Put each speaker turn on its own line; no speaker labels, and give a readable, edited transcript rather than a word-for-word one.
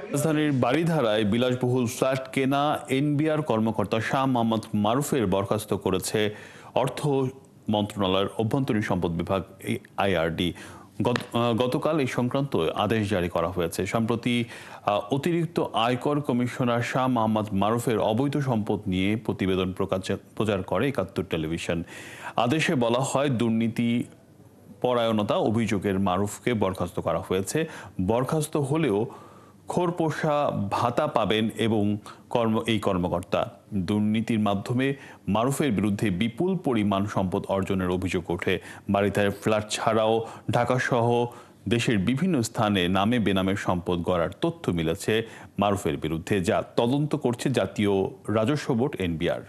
রাজধানীর বারিধারায় বিলাসবহুল ফ্ল্যাট কেনা এনবিআর কর্মকর্তা শাহ মোহাম্মদ মারুফের বরখাস্ত করেছে অর্থ মন্ত্রণালয়ের অভ্যন্তরীণ সম্পদ বিভাগ আইআরডি। গতকাল এই সংক্রান্ত আদেশ জারি করা হয়েছে। সম্প্রতি অতিরিক্ত আয়কর কমিশনার শাহ মোহাম্মদ মারুফের অবৈধ সম্পদ নিয়ে প্রতিবেদন প্রচার করে ৭১ টেলিভিশন। আদেশে বলা হয়, দুর্নীতি পরায়ণতা অভিযোগের মারুফকে বরখাস্ত করা হয়েছে। বরখাস্ত হলেও খোরপোশা ভাতা পাবেন এবং এই কর্মকর্তা। দুর্নীতির মাধ্যমে মারুফের বিরুদ্ধে বিপুল পরিমাণ সম্পদ অর্জনের অভিযোগ ওঠে। বারিধারার ফ্ল্যাট ছাড়াও ঢাকাসহ দেশের বিভিন্ন স্থানে নামে বেনামে সম্পদ গড়ার তথ্য মিলেছে মারুফের বিরুদ্ধে, যা তদন্ত করছে জাতীয় রাজস্ব বোর্ড এনবিআর।